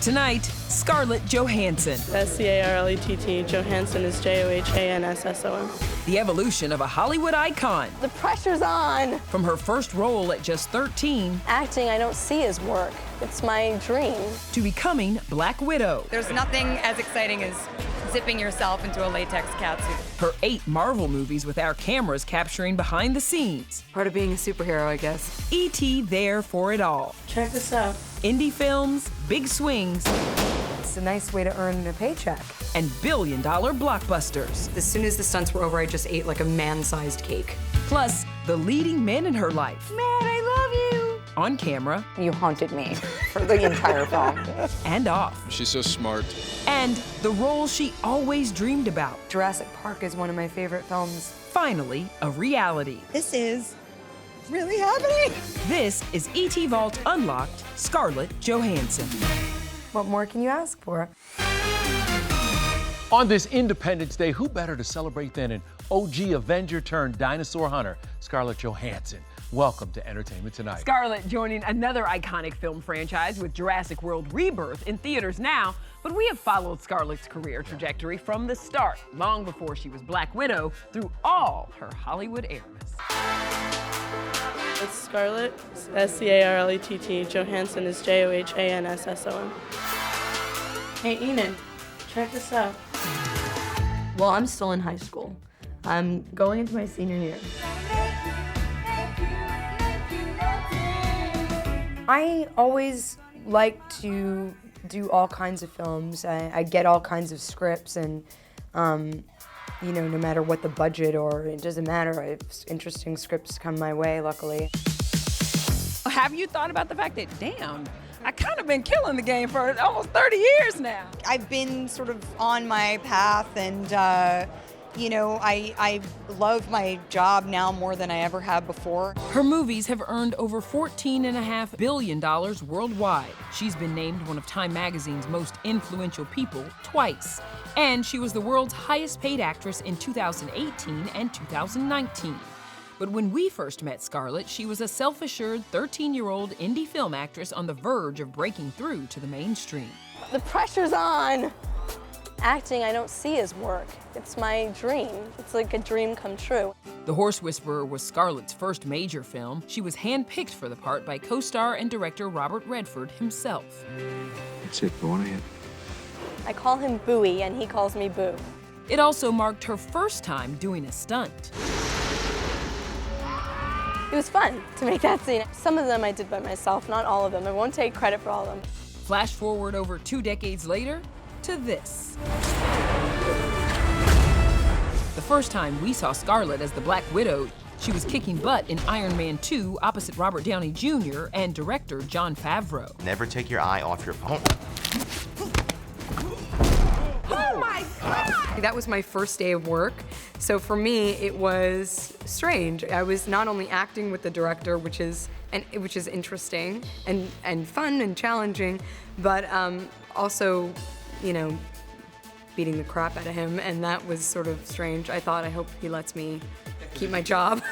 Tonight, Scarlett Johansson. Scarlett. Johansson is Johansson. The evolution of a Hollywood icon. The pressure's on. From her first role at just 13. Acting I don't see as work. It's my dream. To becoming Black Widow. There's nothing as exciting as zipping yourself into a latex catsuit. Her 8 Marvel movies with our cameras capturing behind the scenes. Part of being a superhero, I guess. E.T. there for it all. Check this out. Indie films, big swings, It's a nice way to earn a paycheck. and billion-dollar blockbusters. As soon as the stunts were over, I just ate like a man-sized cake. Plus, the leading men in her life. Man, I love you. On camera You haunted me for the entire film. and off. She's so smart. And the role she always dreamed about. Jurassic Park is one of my favorite films. Finally, a reality. This is really happening. This is E.T. Vault Unlocked, Scarlett Johansson. What more can you ask for? On this Independence Day, who better to celebrate than an OG Avenger turned dinosaur hunter, Scarlett Johansson. Welcome to Entertainment Tonight. Scarlett joining another iconic film franchise with Jurassic World Rebirth in theaters now, but we have followed Scarlett's career trajectory from the start, long before she was Black Widow, through all her Hollywood eras. It's Scarlett. Scarlett. Johansson is Johansson. Hey, Enid, check this out. Well, I'm still in high school. I'm going into my senior year. I always like to do all kinds of films. I get all kinds of scripts, and you know, no matter what the budget, or it doesn't matter. Interesting scripts come my way, luckily. Have you thought about the fact that, damn, I kind of been killing the game for almost 30 years now? I've been sort of on my path, and you know, I love my job now more than I ever have before. Her movies have earned over $14.5 billion worldwide. She's been named one of Time Magazine's most influential people twice. And she was the world's highest paid actress in 2018 and 2019. But when we first met Scarlett, she was a self-assured 13-year-old indie film actress on the verge of breaking through to the mainstream. The pressure's on. Acting I don't see as work. It's my dream. It's like a dream come true. The Horse Whisperer was Scarlett's first major film. She was handpicked for the part by co-star and director Robert Redford himself. That's it, go on ahead. I call him Booey and he calls me Boo. It also marked her first time doing a stunt. It was fun to make that scene. Some of them I did by myself, not all of them. I won't take credit for all of them. Flash forward over 2 decades later to this. The first time we saw Scarlett as the Black Widow, she was kicking butt in Iron Man 2 opposite Robert Downey Jr. and director Jon Favreau. Never take your eye off your phone. Oh my God! That was my first day of work, so for me it was strange. I was not only acting with the director, which is interesting and fun and challenging, but also, you know, beating the crap out of him, and that was sort of strange. I thought, I hope he lets me keep my job.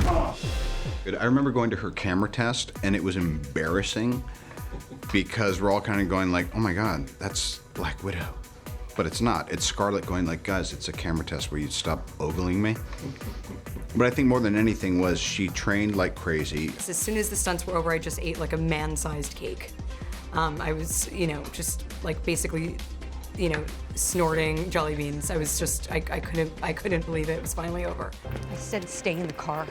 I remember going to her camera test, and it was embarrassing because we're all kind of going like, oh my God, that's Black Widow. But it's not. It's Scarlett going like, guys, it's a camera test. Will you stop ogling me? But I think more than anything was she trained like crazy. As soon as the stunts were over, I just ate like a man-sized cake. I was, you know, just like basically, you know, snorting jelly beans. I was just, I couldn't believe it was finally over. I said stay in the car.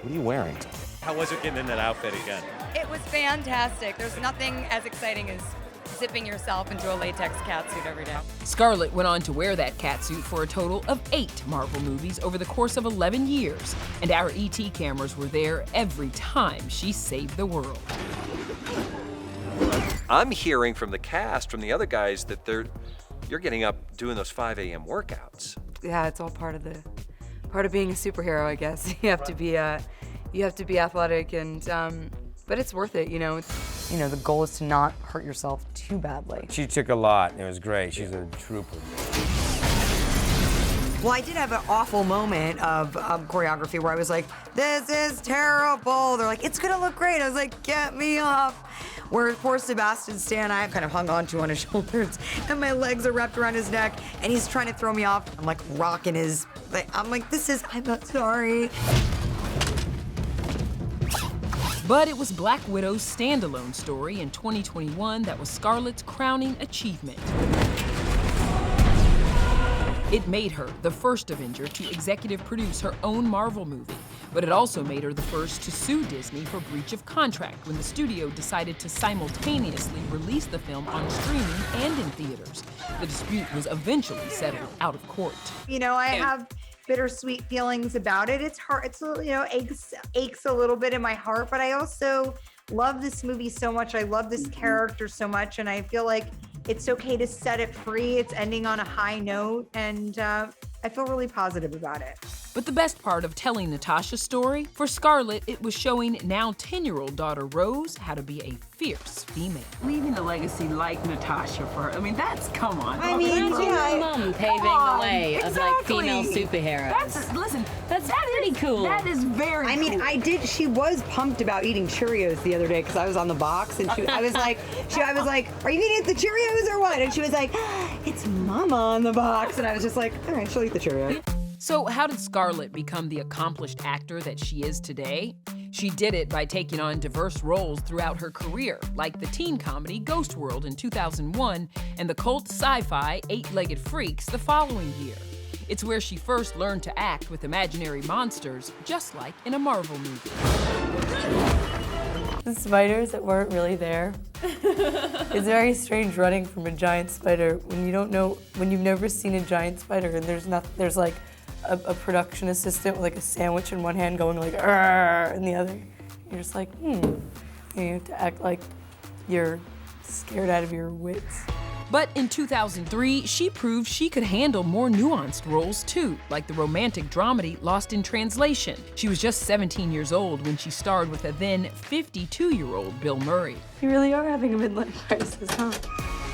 What are you wearing? How was it getting in that outfit again? It was fantastic. There's nothing as exciting as zipping yourself into a latex catsuit every day. Scarlett went on to wear that catsuit for a total of 8 Marvel movies over the course of 11 years, and our ET cameras were there every time she saved the world. I'm hearing from the cast, from the other guys, that you're getting up doing those 5 a.m. workouts. Yeah, it's all part of being a superhero, I guess. You have to be athletic, and but it's worth it, you know. You know, the goal is to not hurt yourself too badly. She took a lot. It was great. She's a trooper. Well, I did have an awful moment of choreography where I was like, this is terrible. They're like, it's gonna look great. I was like, get me off. where poor Sebastian Stan, I kind of hung onto on his shoulders, and my legs are wrapped around his neck, and he's trying to throw me off. I'm like rocking his, I'm like, I'm not sorry. But it was Black Widow's standalone story in 2021 that was Scarlett's crowning achievement. It made her the first Avenger to executive produce her own Marvel movie, but it also made her the first to sue Disney for breach of contract when the studio decided to simultaneously release the film on streaming and in theaters. The dispute was eventually settled out of court. You know, I have bittersweet feelings about it. It's hard, it's, you know, aches a little bit in my heart, but I also love this movie so much. I love this character so much, and I feel like it's okay to set it free. It's ending on a high note, and I feel really positive about it. But the best part of telling Natasha's story, for Scarlett, it was showing now 10-year-old daughter Rose how to be a fierce female. Leaving a legacy like Natasha for her, I mean, come on. I mean, mom paving the way of like female superheroes. That's pretty cool. That is very cool. I mean, she was pumped about eating Cheerios the other day because I was on the box, and I was like, are you eating the Cheerios or what? And she was like, it's Mama on the box. And I was just like, all right, she'll eat the Cheerios. So how did Scarlett become the accomplished actor that she is today? She did it by taking on diverse roles throughout her career, like the teen comedy Ghost World in 2001 and the cult sci-fi Eight-Legged Freaks the following year. It's where she first learned to act with imaginary monsters, just like in a Marvel movie. The spiders that weren't really there. It's very strange running from a giant spider when you don't know, when you've never seen a giant spider and there's like a production assistant with like a sandwich in one hand going like "Arr!" in the other. You're just like, You have to act like you're scared out of your wits. But in 2003, she proved she could handle more nuanced roles too, like the romantic dramedy Lost in Translation. She was just 17 years old when she starred with a then 52-year-old Bill Murray. You really are having a midlife crisis, huh?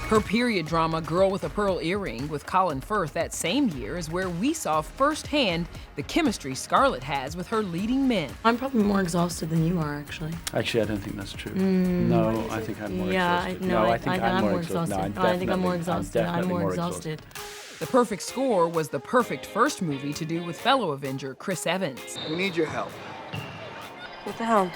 Her period drama Girl with a Pearl Earring with Colin Firth that same year is where we saw firsthand the chemistry Scarlett has with her leading men. I'm probably more exhausted than you are, actually. Actually, I don't think that's true. No, I think I'm more exhausted. I think I'm more exhausted. I think I'm more exhausted. I'm more exhausted. The perfect score was the perfect first movie to do with fellow Avenger Chris Evans. We need your help. What the hell?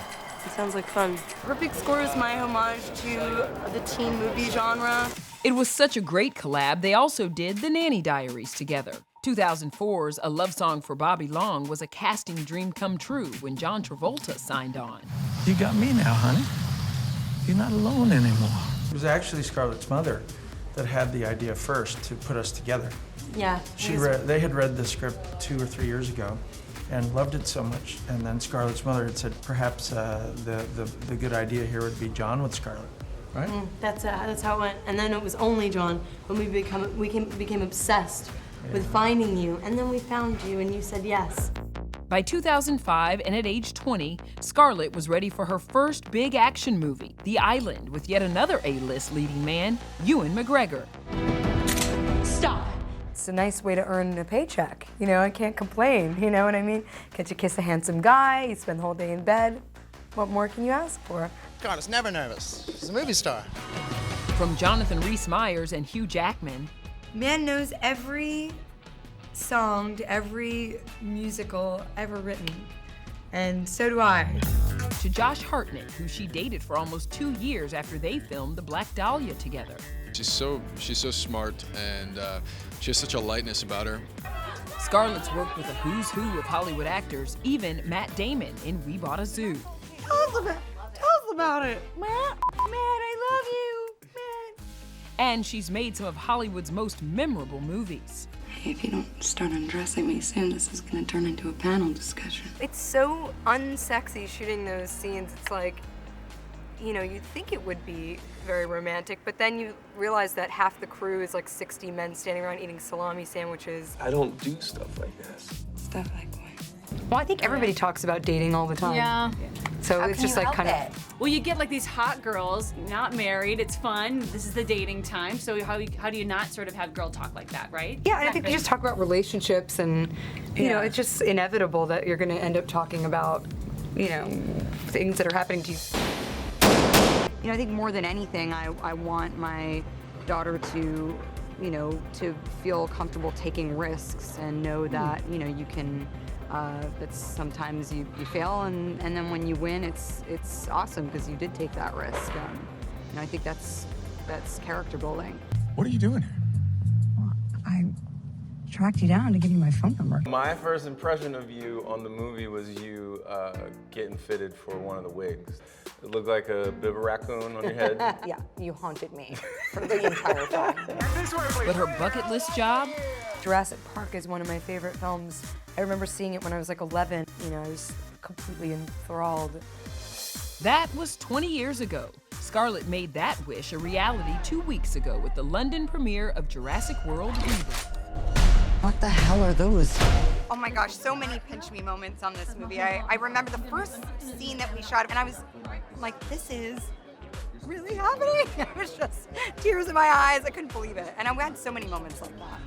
It sounds like fun. Perfect Score is my homage to the teen movie genre. It was such a great collab, they also did The Nanny Diaries together. 2004's A Love Song for Bobby Long was a casting dream come true when John Travolta signed on. You got me now, honey. You're not alone anymore. It was actually Scarlett's mother that had the idea first to put us together. Yeah. They had read the script 2 or 3 years ago and loved it so much. And then Scarlett's mother had said, perhaps the good idea here would be John with Scarlett, right? That's how it went. And then it was only John when we became obsessed with finding you. And then we found you and you said yes. By 2005, and at age 20, Scarlett was ready for her first big action movie, The Island, with yet another A-list leading man, Ewan McGregor. Stop. It's a nice way to earn a paycheck. You know, I can't complain, you know what I mean? Get to kiss a handsome guy, you spend the whole day in bed. What more can you ask for? God, it's never nervous. She's a movie star. From Jonathan Rhys-Meyers and Hugh Jackman. Man knows every song to every musical ever written, and so do I. To Josh Hartnett, who she dated for almost 2 years after they filmed The Black Dahlia together. She's so smart, and she has such a lightness about her. Scarlett's worked with a who's who of Hollywood actors, even Matt Damon in We Bought a Zoo. Tell us about it. Matt, I love you, Matt. And she's made some of Hollywood's most memorable movies. Hey, if you don't start undressing me soon, this is gonna turn into a panel discussion. It's so unsexy shooting those scenes. It's like, you know, you'd think it would be very romantic, but then you realize that half the crew is like 60 men standing around eating salami sandwiches. I don't do stuff like this. Stuff like what? Well, I think everybody talks about dating all the time. Yeah. So it's just like kind of. Well, you get like these hot girls, not married, it's fun, this is the dating time, so how do you not sort of have girl talk like that, right? Yeah, and I think they just talk about relationships and, you know, it's just inevitable that you're gonna end up talking about, you know, things that are happening to you. You know, I think more than anything, I want my daughter to, you know, to feel comfortable taking risks and know that, you know, you can, that sometimes you fail and then when you win, it's awesome because you did take that risk. And I think that's character building. What are you doing here? I tracked you down to give you my phone number. My first impression of you on the movie was you getting fitted for one of the wigs. It looked like a bit of a raccoon on your head. Yeah, you haunted me for the entire film. But her bucket list job? Jurassic Park is one of my favorite films. I remember seeing it when I was like 11. You know, I was completely enthralled. That was 20 years ago. Scarlett made that wish a reality 2 weeks ago with the London premiere of Jurassic World Rebirth. What the hell are those? Oh my gosh, so many pinch me moments on this movie. I remember the first scene that we shot, and I was like, this is really happening? It was just tears in my eyes. I couldn't believe it. And I had so many moments like that.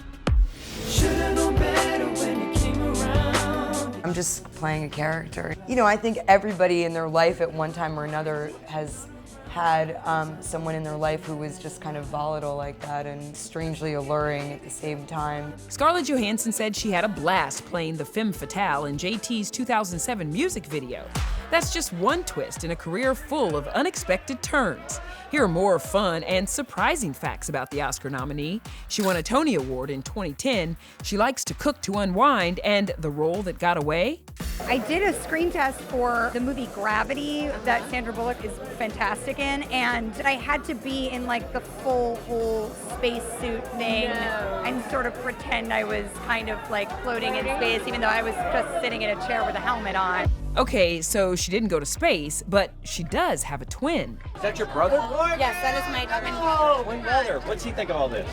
Should've known better when you came around. I'm just playing a character. You know, I think everybody in their life at one time or another has had someone in their life who was just kind of volatile like that and strangely alluring at the same time. Scarlett Johansson said she had a blast playing the femme fatale in JT's 2007 music video. That's just one twist in a career full of unexpected turns. Here are more fun and surprising facts about the Oscar nominee. She won a Tony Award in 2010. She likes to cook to unwind, and the role that got away? I did a screen test for the movie Gravity that Sandra Bullock is fantastic in, and I had to be in like the full whole spacesuit thing and sort of pretend I was kind of like floating in space, even though I was just sitting in a chair with a helmet on. Okay, so she didn't go to space, but she does have a twin. Is that your brother? Yes, that is my twin. Twin brother. What's he think of all this?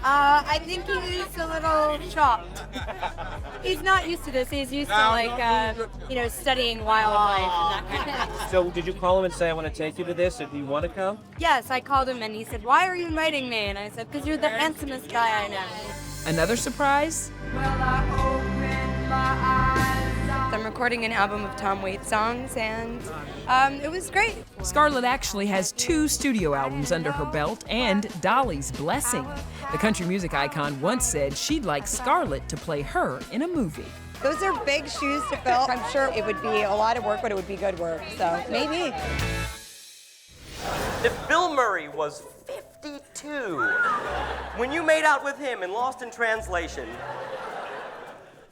I think he's a little shocked. He's not used to this. He's used to like, you know, studying wildlife and that kind of thing. So did you call him and say, I want to take you to this? If you want to come? Yes, I called him and he said, why are you inviting me? And I said, because you're the handsomest guy I know. Another surprise? I'm recording an album of Tom Waits songs, and it was great. Scarlett actually has 2 studio albums under her belt and Dolly's Blessing. The country music icon once said she'd like Scarlett to play her in a movie. Those are big shoes to fill. I'm sure it would be a lot of work, but it would be good work, so maybe. If Bill Murray was 52 when you made out with him in Lost in Translation,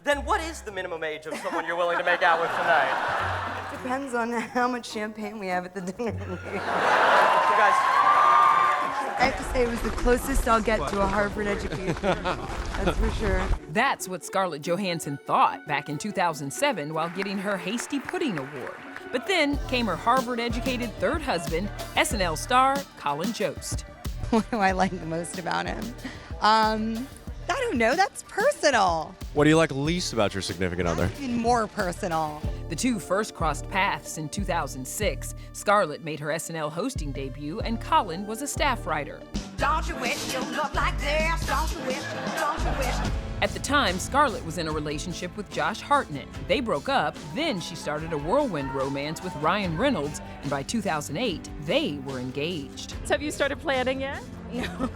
then what is the minimum age of someone you're willing to make out with tonight? Depends on how much champagne we have at the dinner. You guys. I have to say it was the closest I'll get to a Harvard education. That's for sure. That's what Scarlett Johansson thought back in 2007 while getting her Hasty Pudding Award. But then came her Harvard-educated third husband, SNL star Colin Jost. What do I like the most about him? I don't know, that's personal. What do you like least about your significant other? Even more personal. The 2 first crossed paths in 2006. Scarlett made her SNL hosting debut, and Colin was a staff writer. Don't you wish you looked like this? Don't you wish? Don't you wish? At the time, Scarlett was in a relationship with Josh Hartnett. They broke up, then she started a whirlwind romance with Ryan Reynolds, and by 2008, they were engaged. So have you started planning yet? No,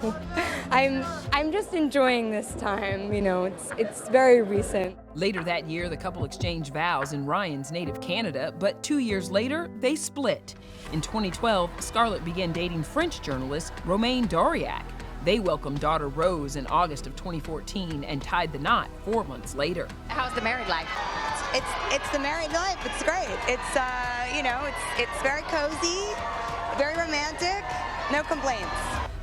I'm just enjoying this time. You know, it's very recent. Later that year, the couple exchanged vows in Ryan's native Canada, but 2 years later, they split. In 2012, Scarlett began dating French journalist Romain Doriac. They welcomed daughter Rose in August of 2014 and tied the knot 4 months later. How's the married life? It's the married life. It's great. It's you know, it's very cozy, very romantic. No complaints.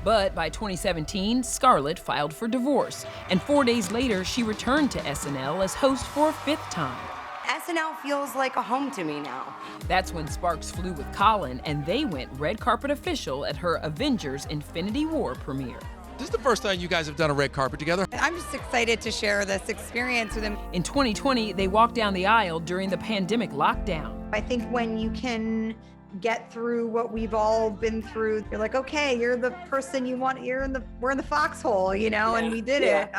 But by 2017, Scarlett filed for divorce, and 4 days later, she returned to SNL as host for a 5th time. SNL feels like a home to me now. That's when sparks flew with Colin, and they went red carpet official at her Avengers Infinity War premiere. This is the first time you guys have done a red carpet together. I'm just excited to share this experience with him. In 2020, they walked down the aisle during the pandemic lockdown. I think when you can get through what we've all been through, you're like, okay, you're the person you want, we're in the foxhole, you know, and we did it.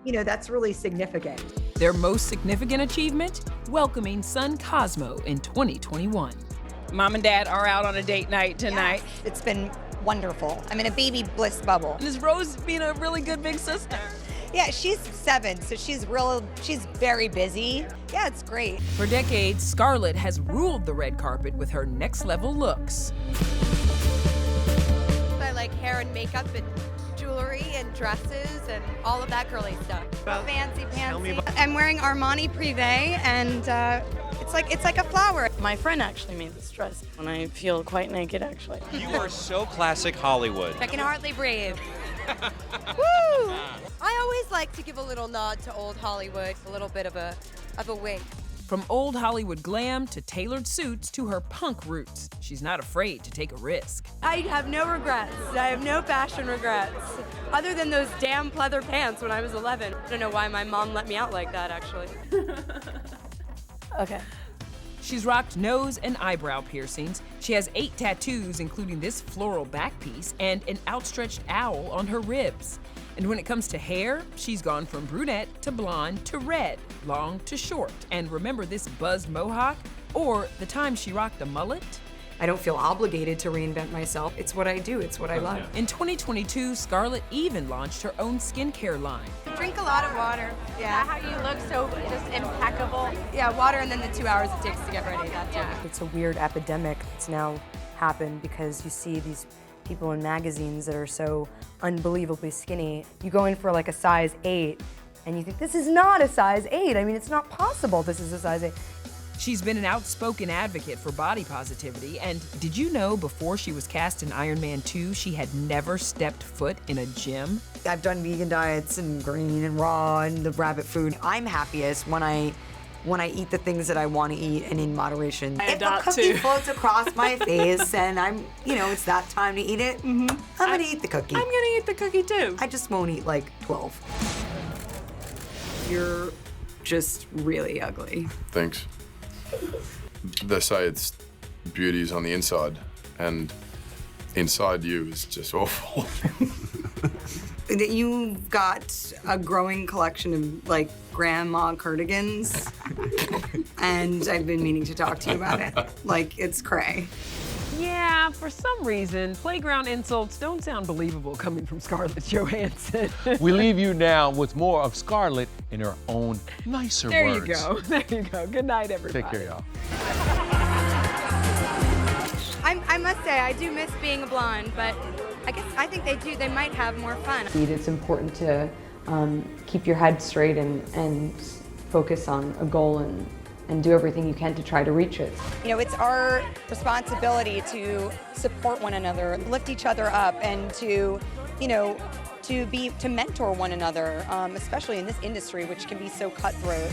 You know, that's really significant. Their most significant achievement? Welcoming son Cosmo in 2021. Mom and Dad are out on a date night tonight. Yeah. It's been wonderful. I'm in a baby bliss bubble. And is Rose being a really good big sister? Yeah, she's 7, so she's very busy. Yeah, it's great. For decades, Scarlett has ruled the red carpet with her next level looks. I like hair and makeup and jewelry and dresses and all of that girly stuff. Fancy pantsy. I'm wearing Armani Privé, and it's like a flower. My friend actually made this dress, and I feel quite naked, actually. You are so classic Hollywood. I can hardly breathe. Woo! I always like to give a little nod to old Hollywood, a little bit of a wink. From old Hollywood glam to tailored suits to her punk roots, she's not afraid to take a risk. I have no regrets. I have no fashion regrets, other than those damn pleather pants when I was 11. I don't know why my mom let me out like that, actually. Okay. She's rocked nose and eyebrow piercings. She has 8 tattoos, including this floral back piece and an outstretched owl on her ribs. And when it comes to hair, she's gone from brunette to blonde to red, long to short. And remember this buzzed mohawk? Or the time she rocked a mullet? I don't feel obligated to reinvent myself. It's what I do, it's what I love. In 2022, Scarlett even launched her own skincare line. Drink a lot of water. Yeah. Is that how you look so just impeccable? Yeah, water and then the 2 hours it takes to get ready. That's it. It's a weird epidemic that's now happened because you see these people in magazines that are so unbelievably skinny. You go in for like a size 8 and you think, this is not a size 8. I mean, it's not possible this is a size 8. She's been an outspoken advocate for body positivity, and did you know before she was cast in Iron Man 2, she had never stepped foot in a gym? I've done vegan diets and green and raw and the rabbit food. I'm happiest when I eat the things that I want to eat and in moderation. If a cookie floats across my face and it's that time to eat it, I'm gonna eat the cookie. I'm gonna eat the cookie too. I just won't eat like 12. You're just really ugly. Thanks. They say it's beauty's on the inside, and inside you is just awful. You've got a growing collection of like grandma cardigans, and I've been meaning to talk to you about it. Like, it's cray. Yeah, for some reason, playground insults don't sound believable coming from Scarlett Johansson. We leave you now with more of Scarlett in her own nicer There words. you go. There you go. Good night, everybody. Take care, y'all. I must say, I do miss being a blonde, but I think they might have more fun. It's important to keep your head straight and focus on a goal and do everything you can to try to reach it. It's our responsibility to support one another, lift each other up, and to mentor one another, especially in this industry, which can be so cutthroat.